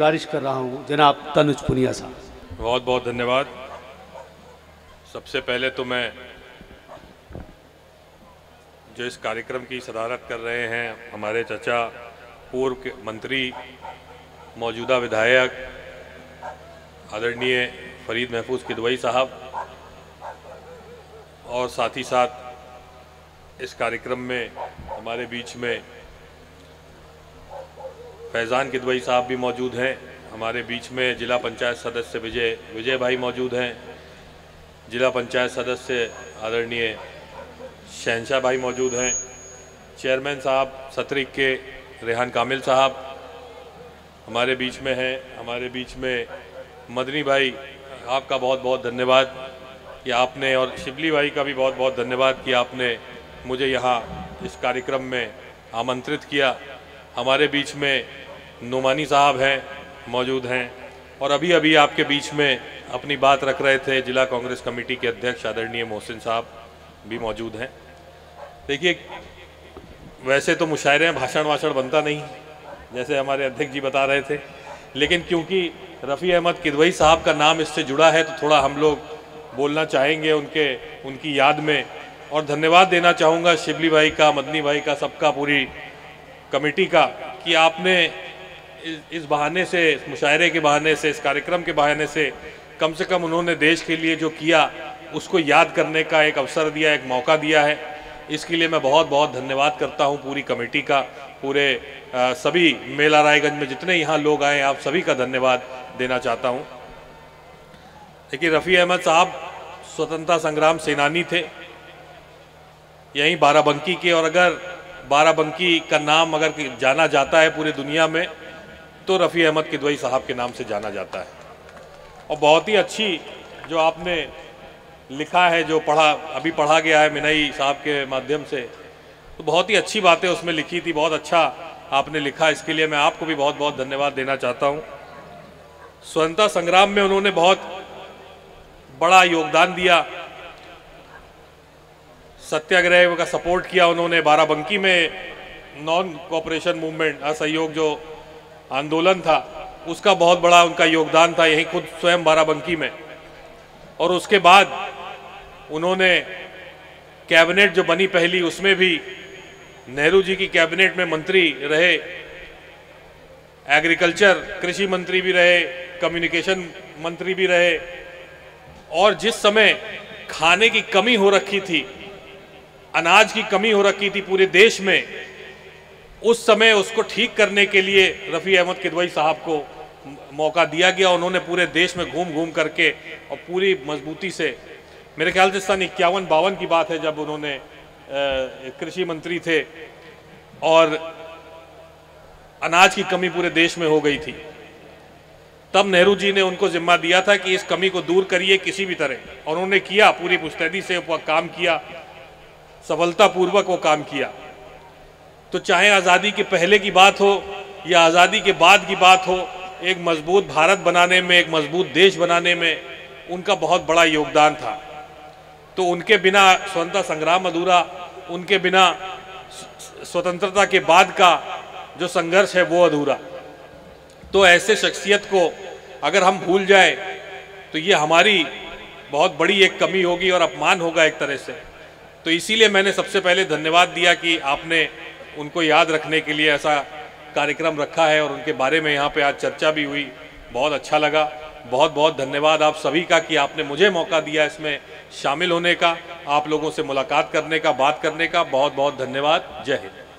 गुजारिश कर रहा हूँ जनाब तनुज पुनिया साहब। बहुत बहुत धन्यवाद। सबसे पहले तो मैं जो इस कार्यक्रम की सदारत कर रहे हैं हमारे चचा पूर्व मंत्री मौजूदा विधायक आदरणीय फरीद महफूज किदवई साहब और साथ ही साथ इस कार्यक्रम में हमारे बीच में फैज़ान किदवई साहब भी मौजूद हैं। हमारे बीच में जिला पंचायत सदस्य विजय भाई मौजूद हैं। जिला पंचायत सदस्य आदरणीय शहनशाह भाई मौजूद हैं। चेयरमैन साहब सतरिक के रेहान कामिल साहब हमारे बीच में हैं। हमारे बीच में मदनी भाई, आपका बहुत बहुत धन्यवाद कि आपने, और शिबली भाई का भी बहुत बहुत धन्यवाद कि आपने मुझे यहाँ इस कार्यक्रम में आमंत्रित किया। हमारे बीच में नुमानी साहब हैं, मौजूद हैं, और अभी अभी आपके बीच में अपनी बात रख रहे थे जिला कांग्रेस कमेटी के अध्यक्ष आदरणीय मोहसिन साहब भी मौजूद हैं। देखिए, वैसे तो मुशायरे में भाषण वाषण बनता नहीं, जैसे हमारे अध्यक्ष जी बता रहे थे, लेकिन क्योंकि रफ़ी अहमद किदवई साहब का नाम इससे जुड़ा है तो थोड़ा हम लोग बोलना चाहेंगे उनकी याद में। और धन्यवाद देना चाहूँगा शिबली भाई का, मदनी भाई का, सबका, पूरी कमेटी का, कि आपने इस बहाने से, इस मुशायरे के बहाने से, इस कार्यक्रम के बहाने से कम उन्होंने देश के लिए जो किया उसको याद करने का एक अवसर दिया, एक मौका दिया है। इसके लिए मैं बहुत बहुत धन्यवाद करता हूं पूरी कमेटी का, पूरे सभी मेला रायगंज में जितने यहाँ लोग आए आप सभी का धन्यवाद देना चाहता हूं। देखिए, रफ़ी अहमद साहब स्वतंत्रता संग्राम सेनानी थे, यहीं बाराबंकी के, और अगर बाराबंकी का नाम अगर जाना जाता है पूरी दुनिया में तो रफ़ी अहमद किदवई साहब के नाम से जाना जाता है। और बहुत ही अच्छी जो आपने लिखा है, जो अभी पढ़ा गया है मिनई साहब के माध्यम से, तो बहुत ही अच्छी बातें उसमें लिखी थी, बहुत अच्छा आपने लिखा। इसके लिए मैं आपको भी बहुत बहुत धन्यवाद देना चाहता हूँ। स्वतंत्रता संग्राम में उन्होंने बहुत बड़ा योगदान दिया, सत्याग्रह का सपोर्ट किया उन्होंने। बाराबंकी में नॉन कोऑपरेशन मूवमेंट, असहयोग जो आंदोलन था, उसका बहुत बड़ा उनका योगदान था, यहीं खुद स्वयं बाराबंकी में। और उसके बाद उन्होंने कैबिनेट जो बनी पहली, उसमें भी नेहरू जी की कैबिनेट में मंत्री रहे, एग्रीकल्चर कृषि मंत्री भी रहे, कम्युनिकेशन मंत्री भी रहे। और जिस समय खाने की कमी हो रखी थी, अनाज की कमी हो रखी थी पूरे देश में, उस समय उसको ठीक करने के लिए रफ़ी अहमद किदवई साहब को मौका दिया गया। उन्होंने पूरे देश में घूम घूम करके और पूरी मजबूती से, मेरे ख्याल से सन 51-52 की बात है जब उन्होंने कृषि मंत्री थे और अनाज की कमी पूरे देश में हो गई थी, तब नेहरू जी ने उनको जिम्मा दिया था कि इस कमी को दूर करिए किसी भी तरह, और उन्होंने किया, पूरी मुस्तैदी से वो काम किया, सफलतापूर्वक वो काम किया। तो चाहे आज़ादी के पहले की बात हो या आज़ादी के बाद की बात हो, एक मजबूत भारत बनाने में, एक मजबूत देश बनाने में उनका बहुत बड़ा योगदान था। तो उनके बिना स्वतंत्रता संग्राम अधूरा, उनके बिना स्वतंत्रता के बाद का जो संघर्ष है वो अधूरा। तो ऐसे शख्सियत को अगर हम भूल जाए तो ये हमारी बहुत बड़ी एक कमी होगी और अपमान होगा एक तरह से। तो इसीलिए मैंने सबसे पहले धन्यवाद दिया कि आपने उनको याद रखने के लिए ऐसा कार्यक्रम रखा है और उनके बारे में यहाँ पे आज चर्चा भी हुई, बहुत अच्छा लगा। बहुत बहुत धन्यवाद आप सभी का कि आपने मुझे मौका दिया इसमें शामिल होने का, आप लोगों से मुलाकात करने का, बात करने का। बहुत बहुत धन्यवाद। जय हिंद।